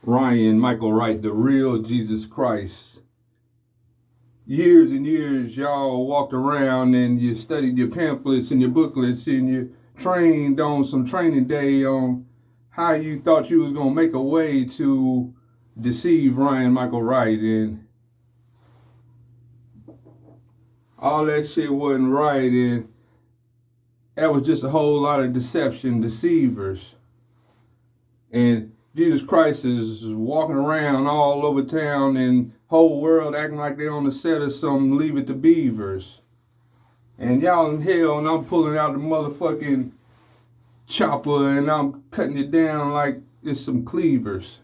Ryan Michael Wright, the real Jesus Christ. Years and years, y'all walked around and you studied your pamphlets and your booklets and you trained on some training day on how you thought you was going to make a way to deceive Ryan Michael Wright. And all that shit wasn't right. And that was just a whole lot of deception, deceivers. And Jesus Christ is walking around all over town and whole world acting like they on the set of some Leave It to Beavers. And y'all in hell and I'm pulling out the motherfucking chopper and I'm cutting it down like it's some cleavers.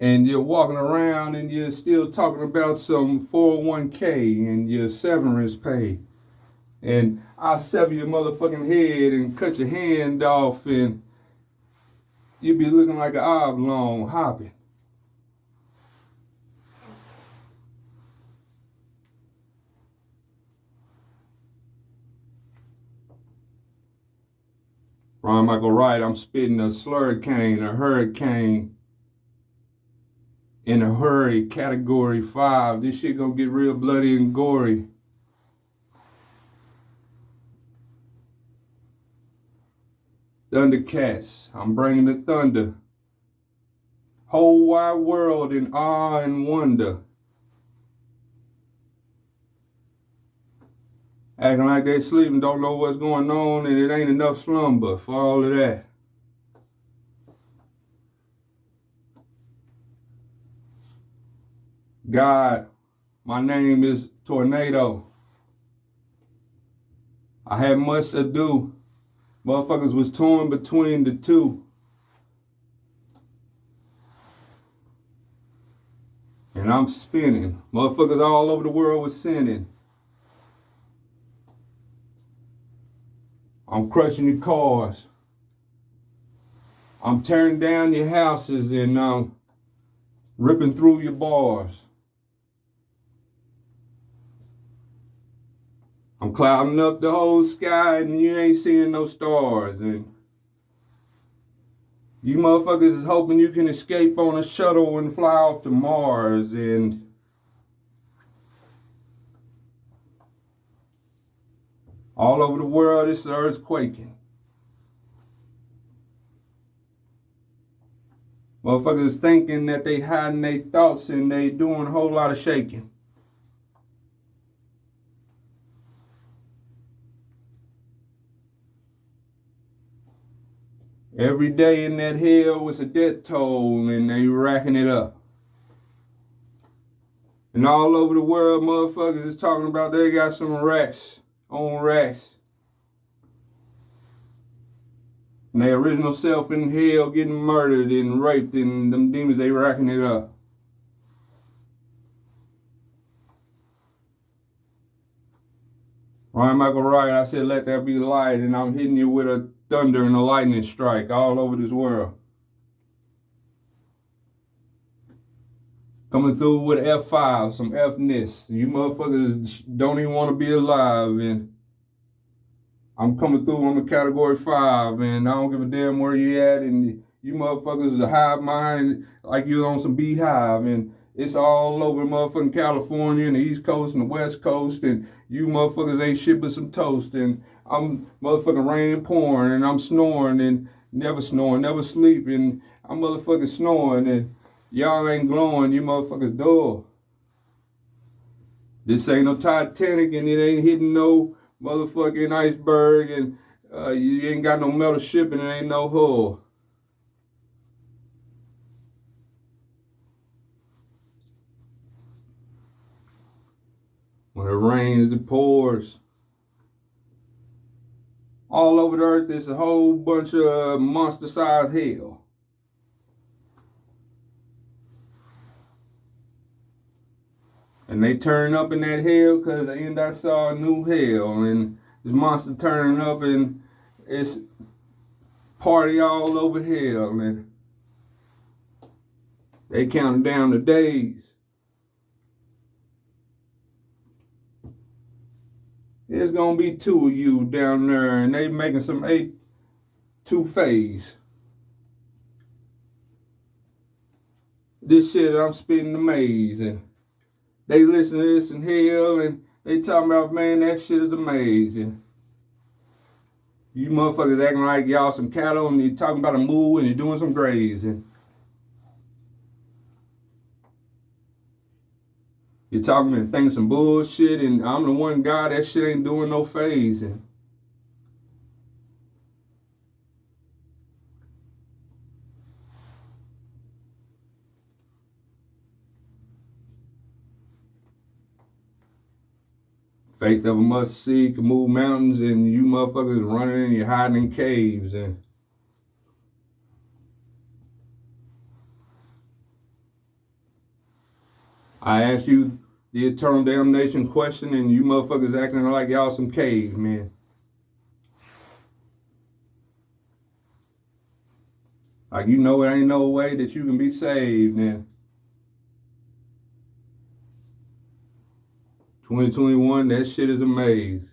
And you're walking around and you're still talking about some 401k and your severance pay. And I'll sever your motherfucking head and cut your hand off and you'll be looking like an oblong hopping. Ryan Michael Wright, I'm spitting a slurricane, a hurricane, in a hurry, category 5. This shit gonna get real bloody and gory. Thundercats, I'm bringing the thunder. Whole wide world in awe and wonder. Acting like they sleeping, don't know what's going on, and it ain't enough slumber for all of that. God, my name is Tornado. I had much ado. Motherfuckers was torn between the two. And I'm spinning. Motherfuckers all over the world was sinning. I'm crushing your cars. I'm tearing down your houses and I'm ripping through your bars. I'm clouding up the whole sky and you ain't seeing no stars. And you motherfuckers is hoping you can escape on a shuttle and fly off to Mars. And all over the world, this earth's quaking. Motherfuckers thinking that they hiding their thoughts and they doing a whole lot of shaking. Every day in that hell was a death toll and they racking it up. And all over the world, motherfuckers is talking about they got some racks on racks. And their original self in hell getting murdered and raped and them demons, they racking it up. Ryan Michael Wright, I said, let there be light, and I'm hitting you with a thunder and a lightning strike all over this world. Coming through with F5, some F-ness. You motherfuckers don't even want to be alive, and I'm coming through, I'm a category 5, and I don't give a damn where you at, and you motherfuckers is a hive mind like you on some beehive, and it's all over motherfucking California and the East Coast and the West Coast, and you motherfuckers ain't shit but some toast, and I'm motherfucking raining pouring, and I'm snoring, and never sleeping. I'm motherfucking snoring, and y'all ain't glowing, you motherfuckers dull. This ain't no Titanic, and it ain't hitting no motherfucking iceberg, and you ain't got no metal ship, and it ain't no hull. When it rains, it pours. All over the earth, there's a whole bunch of monster-sized hell. And they turn up in that hell because at the end I saw a new hell. And this monster turning up and it's party all over hell. And they counting down the days. There's gonna be 2 of you down there, and they making some two-faced. This shit I'm spitting amazing. They listen to this in hell and they talking about, man, that shit is amazing. You motherfuckers acting like y'all some cattle and you talking about a moo and you're doing some grazing. You're talking and thinking some bullshit and I'm the one guy that shit ain't doing no phasing. Faith of a must see can move mountains and you motherfuckers running and you're hiding in caves and I asked you the eternal damnation question and you motherfuckers acting like y'all some cavemen. Like you know it ain't no way that you can be saved then. 2021, that shit is amazing.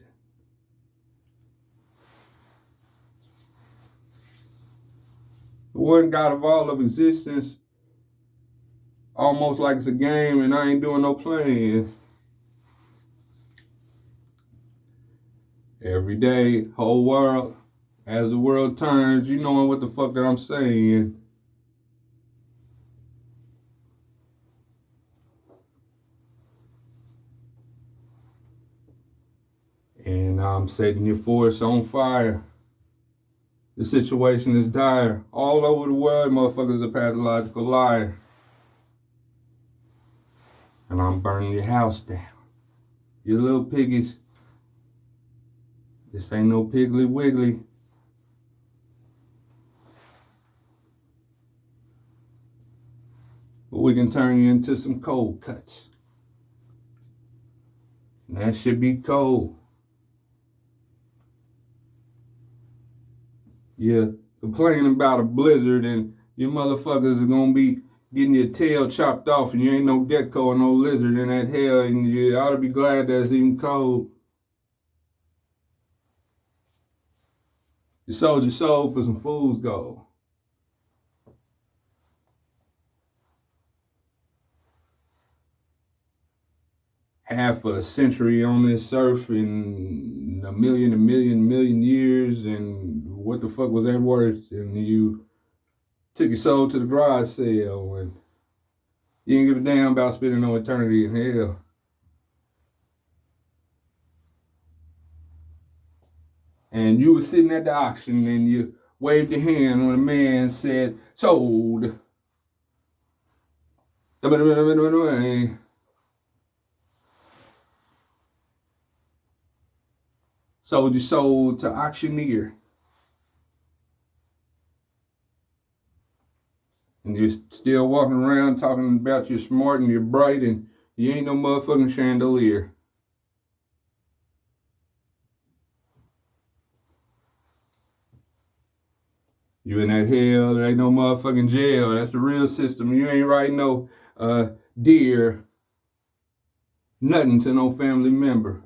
The one God of all of existence, almost like it's a game and I ain't doing no playing. Every day, whole world, as the world turns, you knowing what the fuck that I'm saying. And I'm setting your force on fire. The situation is dire. All over the world, motherfuckers are pathological liar. And I'm burning your house down. You little piggies. This ain't no Piggly Wiggly. But we can turn you into some cold cuts. And that should be cold. You're complaining about a blizzard and you motherfuckers are gonna be getting your tail chopped off and you ain't no gecko or no lizard in that hell and you ought to be glad that it's even cold. You sold your soul for some fool's gold. Half a century on this earth in a million years and what the fuck was that worth? And you took your soul to the garage sale and you didn't give a damn about spending no eternity in hell. And you were sitting at the auction and you waved your hand when a man said, sold. Sold your soul to auctioneer. And you're still walking around talking about you're smart and you're bright and you ain't no motherfucking chandelier. You in that hell, there ain't no motherfucking jail. That's the real system. You ain't writing no dear nothing to no family member.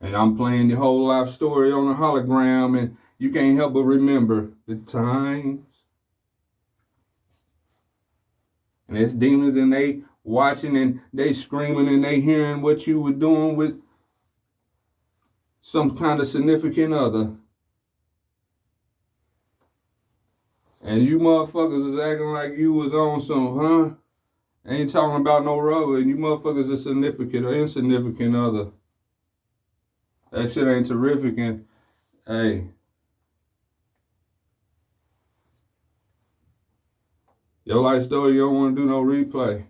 And I'm playing the whole life story on a hologram and you can't help but remember the times. And it's demons and they watching and they screaming and they hearing what you were doing with some kind of significant other. And you motherfuckers is acting like you was on some, Ain't talking about no rubber and you motherfuckers are significant or insignificant other. That shit ain't terrific and, hey. Your life story, you don't want to do no replay.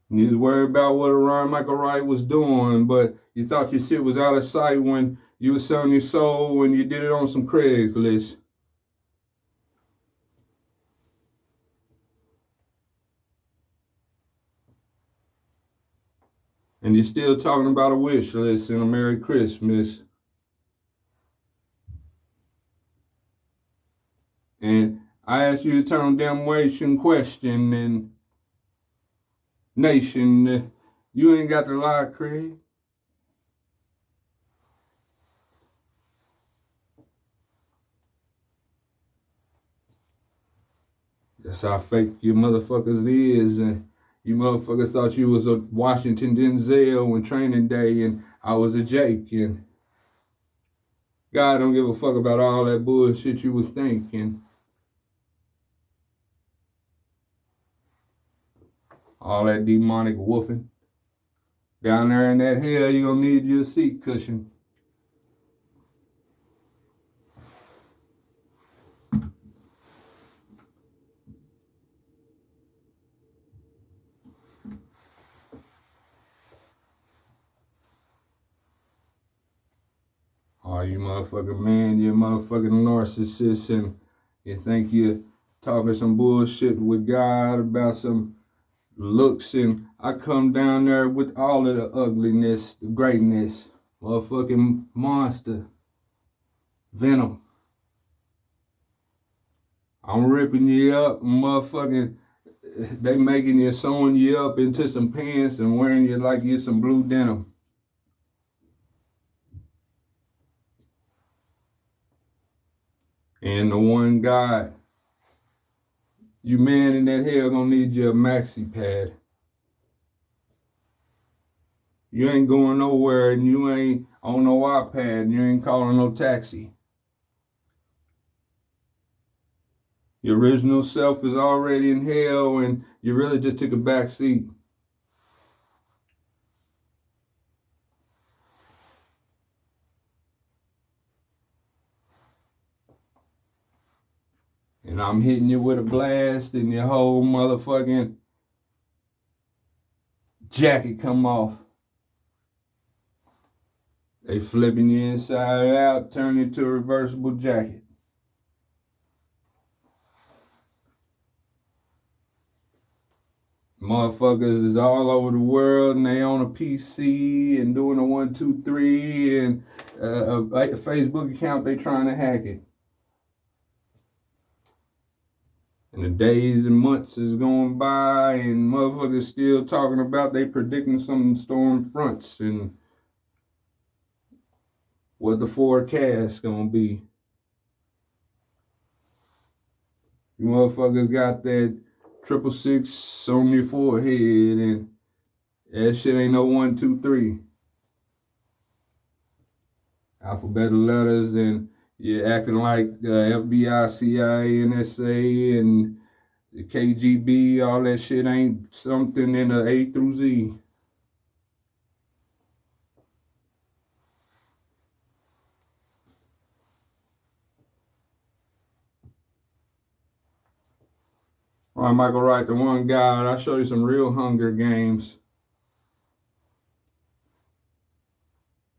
And you was worried about what Orion Michael Wright was doing, but you thought your shit was out of sight when you was selling your soul when you did it on some Craigslist. And you're still talking about a wish list and a Merry Christmas. And I ask you to turn on damnation question and nation. You ain't got to lie, Craig. That's how fake you motherfuckers is. And you motherfuckers thought you was a Washington Denzel on training day and I was a Jake. And God don't give a fuck about all that bullshit you was thinking. All that demonic woofing. Down there in that hell, you gonna need your seat cushion. Oh, you motherfucking man, you motherfucking narcissist, and you think you're talking some bullshit with God about some looks, and I come down there with all of the ugliness, the greatness, motherfucking monster, venom. I'm ripping you up, motherfucking, they making you, sewing you up into some pants and wearing you like you some blue denim. And the one God, you man in that hell gonna need you a maxi pad. You ain't going nowhere and you ain't on no iPad and you ain't calling no taxi. Your original self is already in hell and you really just took a back seat. And I'm hitting you with a blast and your whole motherfucking jacket come off. They flipping you inside out, turn it to a reversible jacket. Motherfuckers is all over the world and they on a PC and doing a 1, 2, 3 and a Facebook account, they trying to hack it. And the days and months is going by and motherfuckers still talking about they predicting some storm fronts and what the forecast gonna be. You motherfuckers got that 666 on your forehead and that shit ain't no 1, 2, 3. Alphabetical letters and you're acting like FBI, CIA, NSA, and the KGB, all that shit ain't something in the A through Z. All right, Michael Wright, the one God, I'll show you some real Hunger Games.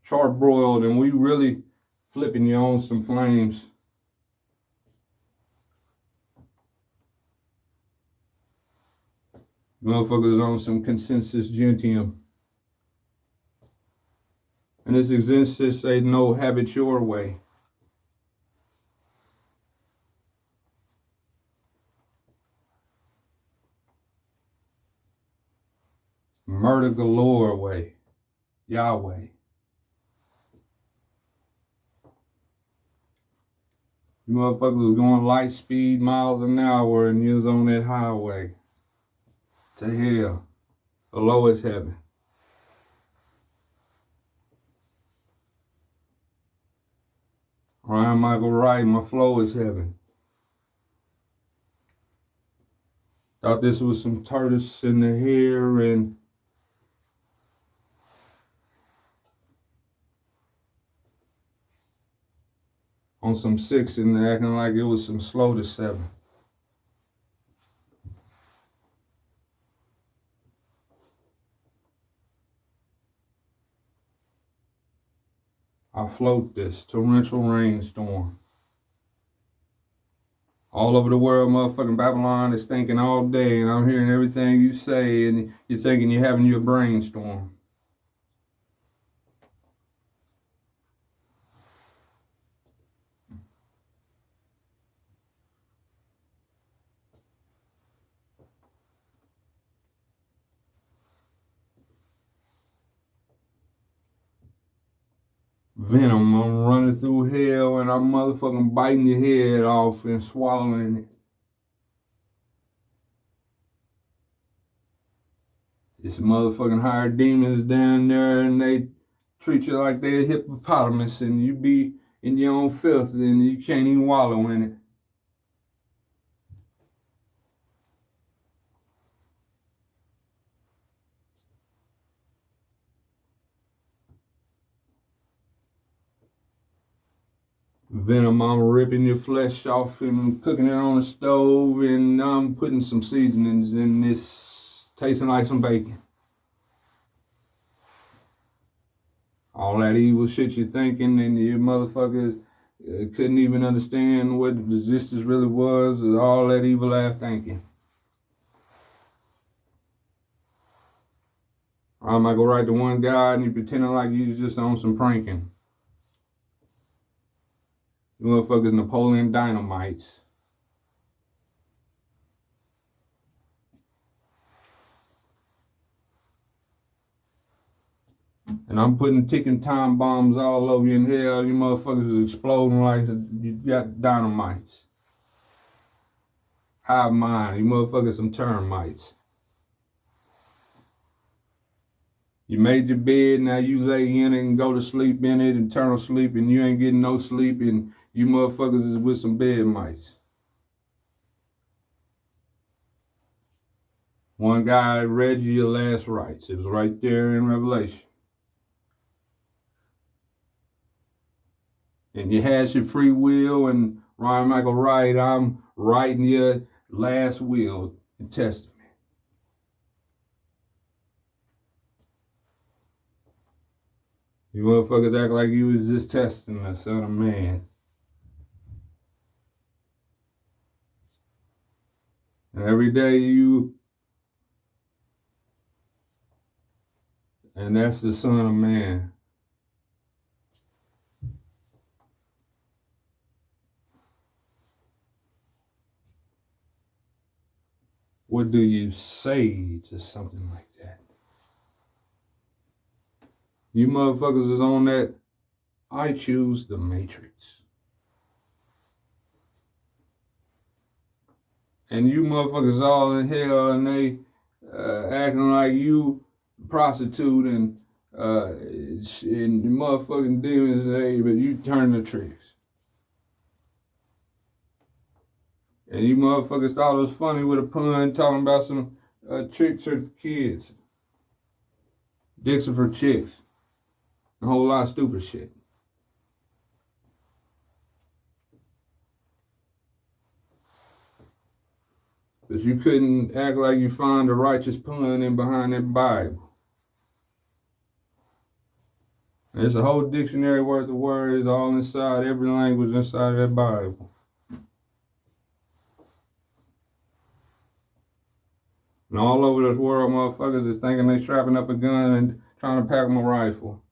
Charbroiled, and we really flipping you on some flames. Motherfuckers on some consensus gentium. And this existence say no, have it your way. Murder galore way. Yahweh. You motherfuckers was going light speed miles an hour and you was on that highway. To hell. The lowest heaven. Ryan Michael Wright, my flow is heaven. Thought this was some tortoise in the hair and on some 6 and acting like it was some slow to 7. I float this torrential rainstorm. All over the world, motherfucking Babylon is thinking all day, and I'm hearing everything you say, and you're thinking you're having your brainstorm. Venom, I'm running through hell and I'm motherfucking biting your head off and swallowing it. It's motherfucking hired demons down there and they treat you like they're a hippopotamus and you be in your own filth and you can't even wallow in it. Venom, I'm ripping your flesh off and cooking it on the stove and I'm putting some seasonings in this, tasting like some bacon. All that evil shit you're thinking and you motherfuckers couldn't even understand what resistance really was, all that evil ass thinking. I might go right to one guy and you pretending like you just on some pranking. You motherfuckers Napoleon Dynamites. And I'm putting ticking time bombs all over you in hell. You motherfuckers is exploding like you got dynamites. Hive mind. You motherfuckers some termites. You made your bed, now you lay in it and go to sleep in it, eternal sleep, and you ain't getting no sleep, and you motherfuckers is with some bed mice. One guy read you your last rites. It was right there in Revelation. And you had your free will, and Ryan Michael Wright, I'm writing your last will and testament. You motherfuckers act like you was just testing the Son of Man. And every day and that's the Son of Man. What do you say to something like that? You motherfuckers is on that, I choose the Matrix. And you motherfuckers all in hell and they acting like you prostitute and the motherfucking demons, but you turn the tricks. And you motherfuckers thought it was funny with a pun talking about some tricks are for kids. Dicks are for chicks. A whole lot of stupid shit. Because you couldn't act like you find a righteous pun in behind that Bible. There's a whole dictionary worth of words all inside, every language inside of that Bible. And all over this world, motherfuckers is thinking they strapping up a gun and trying to pack them a rifle.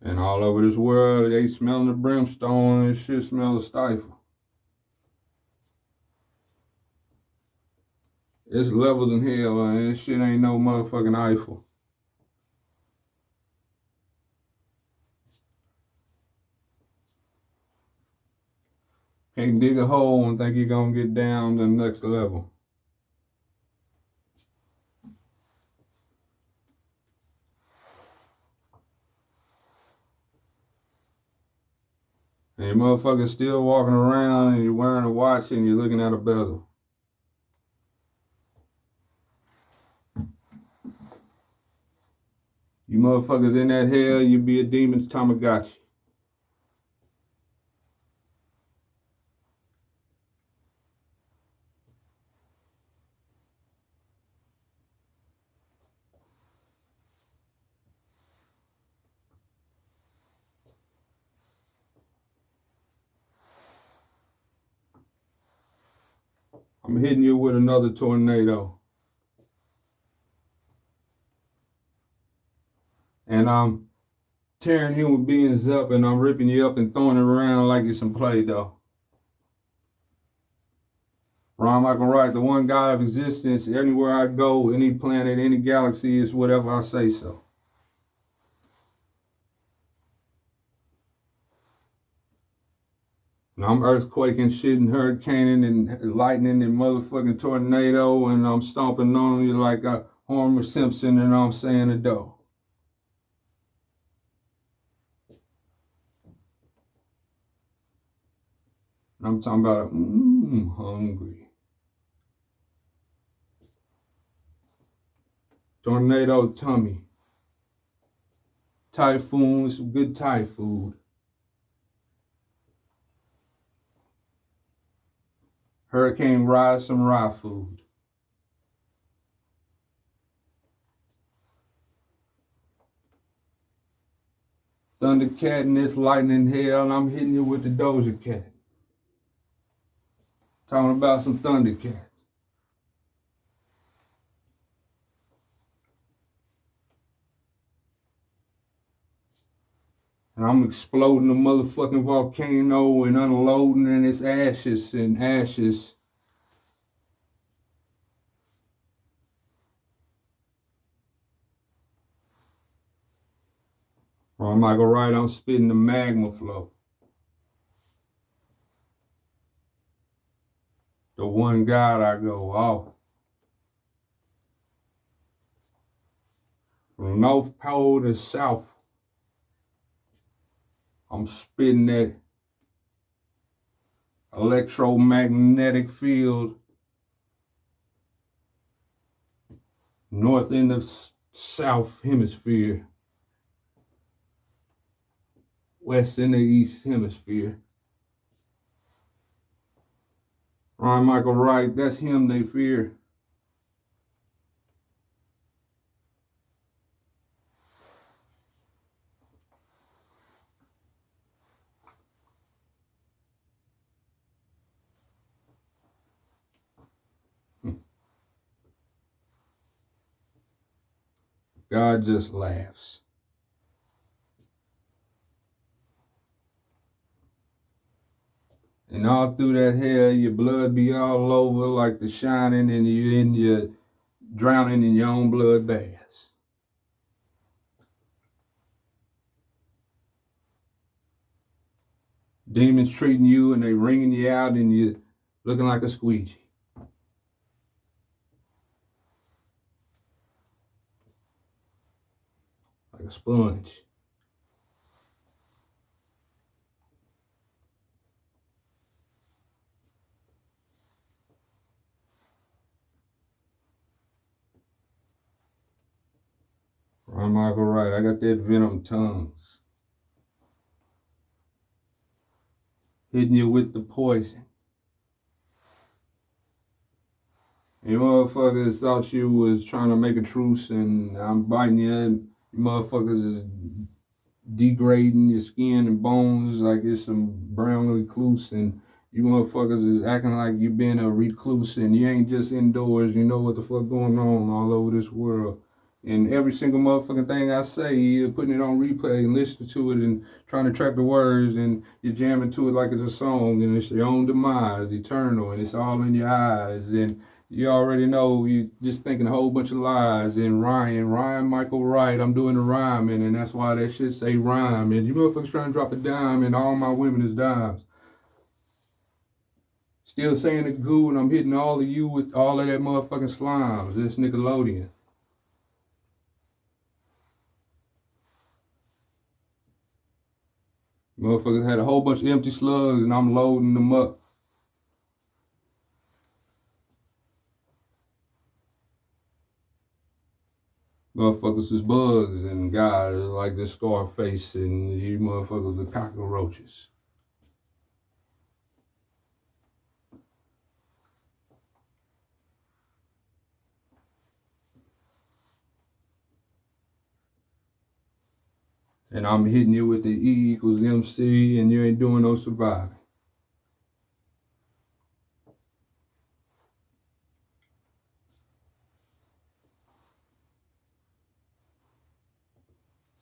And all over this world, they smelling the brimstone and shit smell of stifle. It's levels in hell and this shit ain't no motherfucking Eiffel. Can't dig a hole and think you're gonna get down to the next level. And your motherfuckers still walking around and you're wearing a watch and you're looking at a bezel. You motherfuckers in that hell, you be a demon's Tamagotchi. I'm hitting you with another tornado. And I'm tearing human beings up and I'm ripping you up and throwing it around like it's some Play-Doh. Ron Michael Wright, the one God of existence. Anywhere I go, any planet, any galaxy, is whatever I say so. And I'm earthquaking, shit, and hurricaning, and lightning, and motherfucking tornado, and I'm stomping on you like a Homer Simpson, and I'm saying a dough. And I'm talking about, hungry. Tornado tummy. Typhoon, some good Thai food. Hurricane Rise, some raw food. Thundercat and this lightning hell, and I'm hitting you with the Doja Cat. Talking about some Thundercat. And I'm exploding the motherfucking volcano and unloading in its ashes and ashes. Or am I go right? I'm spitting the magma flow. The one God I go off. From North Pole to South. I'm spitting that electromagnetic field. North in the South Hemisphere. West in the East Hemisphere. Ron Michael Wright, that's him they fear. God just laughs. And all through that hell, your blood be all over like The Shining, and you're drowning in your own blood baths. Demons treating you and they wringing you out and you looking like a squeegee. Like a sponge. Ron Michael Wright, I got that venom tongues. Hitting you with the poison. You motherfuckers thought you was trying to make a truce and I'm biting you and you motherfuckers is degrading your skin and bones like it's some brown recluse, and you motherfuckers is acting like you been a recluse and you ain't just indoors. You know what the fuck going on all over this world. And every single motherfucking thing I say, you're putting it on replay and listening to it and trying to track the words, and you're jamming to it like it's a song, and it's your own demise, eternal, and it's all in your eyes. And you already know you just thinking a whole bunch of lies. And Ryan Michael Wright, I'm doing the rhyming, and that's why that shit say rhyme. And you motherfuckers trying to drop a dime, and all my women is dimes. Still saying the goo, and I'm hitting all of you with all of that motherfucking slimes. This Nickelodeon. Motherfuckers had a whole bunch of empty slugs, and I'm loading them up. Motherfuckers is bugs, and God is like this Scarface, and you motherfuckers are cockroaches. And I'm hitting you with the E equals MC, and you ain't doing no surviving.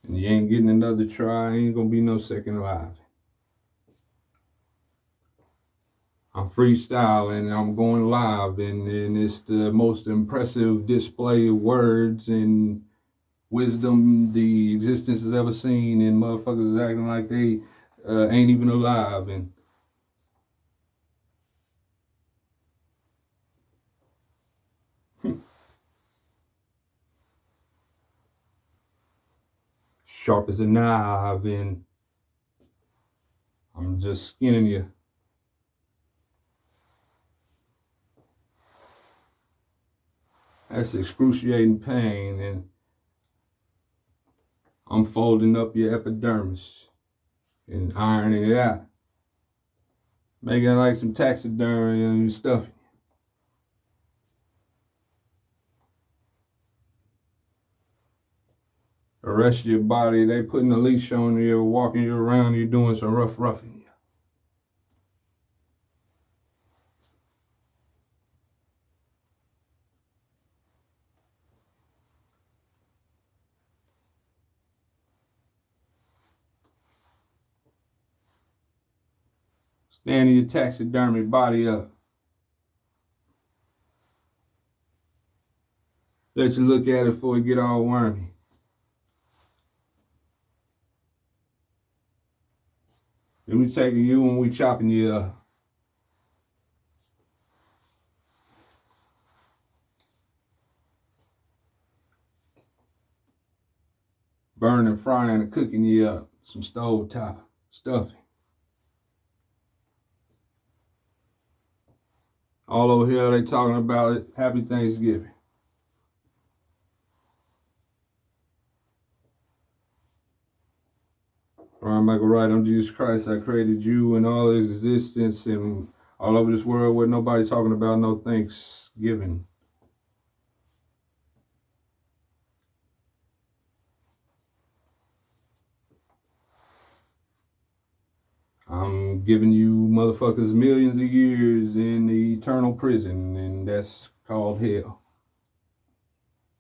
And you ain't getting another try, ain't gonna be no second life. I'm freestyling, I'm going live, and it's the most impressive display of words and wisdom the existence has ever seen, and motherfuckers is acting like they ain't even alive. And sharp as a knife, and I'm just skinning you. That's excruciating pain, and I'm folding up your epidermis and ironing it out, making it like some taxidermy and stuff. The rest of your body, they putting a leash on you, walking you around, you're doing some roughing. Standing your taxidermy body up. Let you look at it before it get all wormy. Then we taking you and we chopping you up. Burning, frying, and cooking you up. Some stovetop stuffing. All over here they talking about it. Happy Thanksgiving. Brian Michael Wright, I'm Jesus Christ. I created you and all his existence, and all over this world where nobody talking about no Thanksgiving. I'm giving you motherfuckers millions of years in the eternal prison, and that's called hell.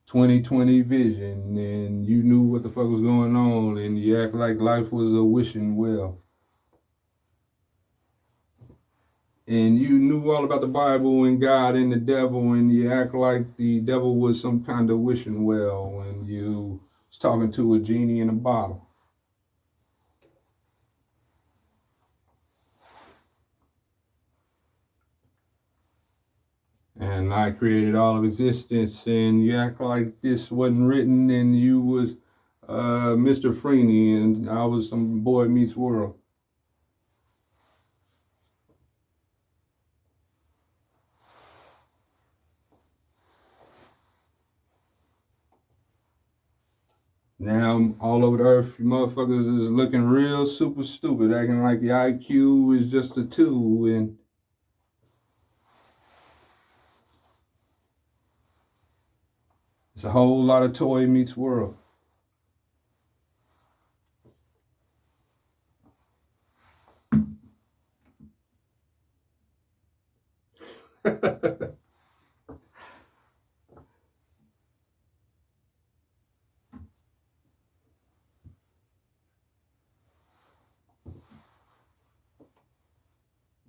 2020 vision, and you knew what the fuck was going on, and you act like life was a wishing well. And you knew all about the Bible and God and the devil, and you act like the devil was some kind of wishing well when you was talking to a genie in a bottle. And I created all of existence, and you act like this wasn't written, and you was Mr. Freeney, and I was some Boy Meets World. Now all over the earth, you motherfuckers is looking real super stupid, acting like the IQ is just a 2, and it's a whole lot of Toy Meets World.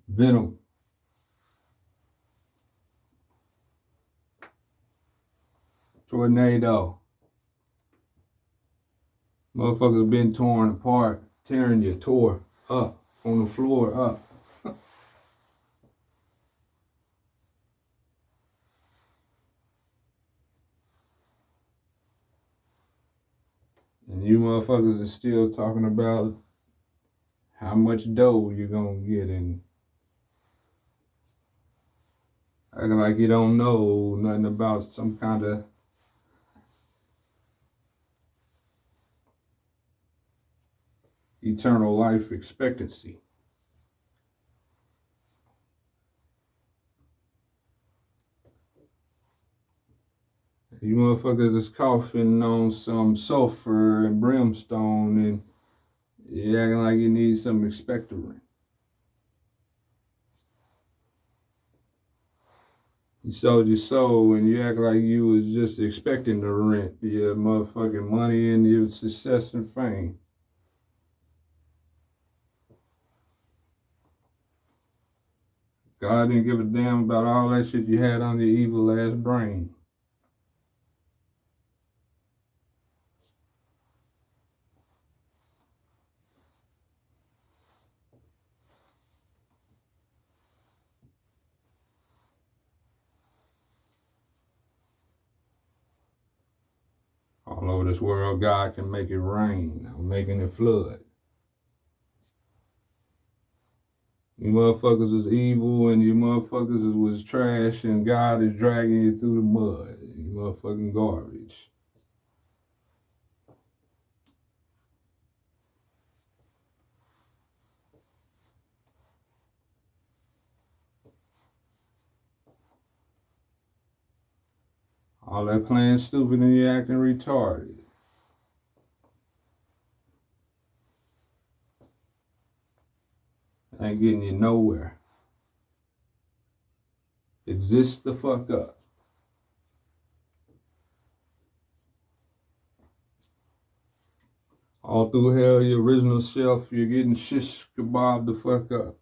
Venom. Tornado. Motherfuckers been torn apart, tearing you, tore up, on the floor, up. And you motherfuckers are still talking about how much dough you're gonna get, and acting like you don't know nothing about some kind of eternal life expectancy. You motherfuckers is coughing on some sulfur and brimstone, and you acting like you need some expectorant. You sold your soul, and you act like you was just expecting the rent, your motherfucking money and your success and fame. God didn't give a damn about all that shit you had on your evil ass brain. All over this world, God can make it rain. I'm making it flood. You motherfuckers is evil and you motherfuckers was trash and God is dragging you through the mud. You motherfucking garbage. All that playing stupid and you acting retarded. Ain't getting you nowhere. Exist the fuck up. All through hell, your original self, you're getting shish kebab the fuck up.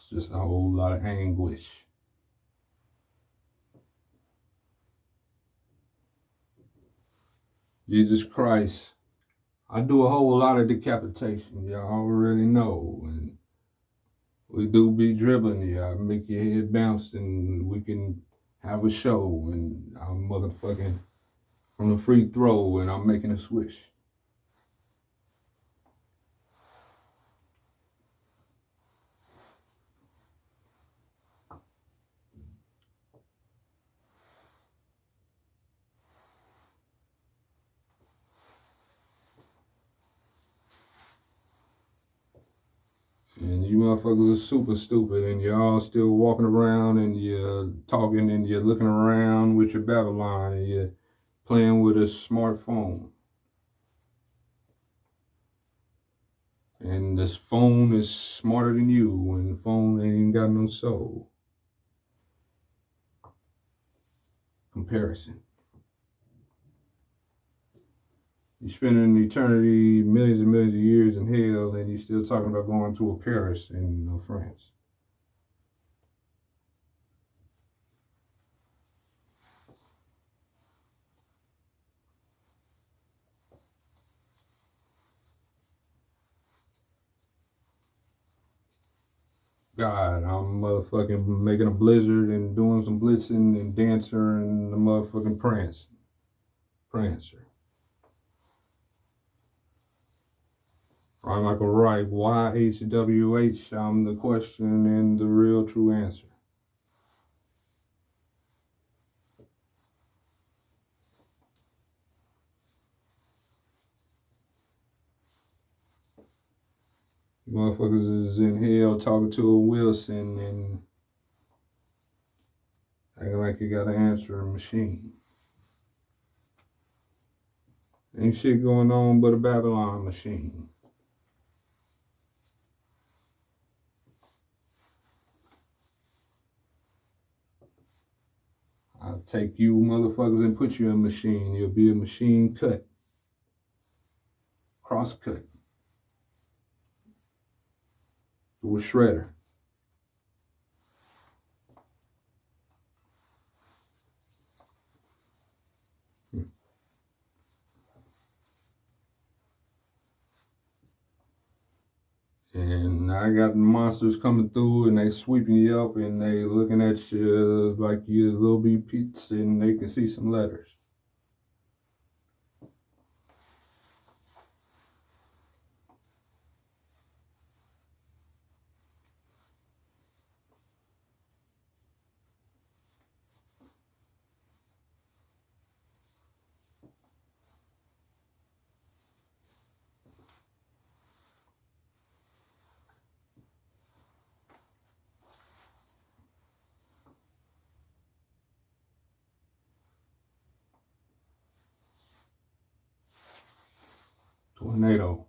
It's just a whole lot of anguish. Jesus Christ. I do a whole lot of decapitation, y'all already know. And we do be dribbling you. I make your head bounce and we can have a show. And I'm motherfucking from the free throw and I'm making a switch. And you motherfuckers are super stupid and you're all still walking around and you're talking and you're looking around with your Babylon and you're playing with a smartphone. And this phone is smarter than you and the phone ain't even got no soul. Comparison. You spend an eternity, millions and millions of years in hell, and you're still talking about going to a Paris in France. God, I'm motherfucking making a blizzard and doing some blitzing and dancer and the motherfucking prancer. I'm like a right, why HWH? I'm the question and the real true answer. Motherfuckers is in hell talking to a Wilson and acting like you got an answering machine. Ain't shit going on but a Babylon machine. I'll take you motherfuckers and put you in a machine. You'll be a machine cut. Cross cut. To a shredder. And I got monsters coming through and they sweeping you up and they looking at you like you're a little bitty pizza and they can see some letters. Tornado.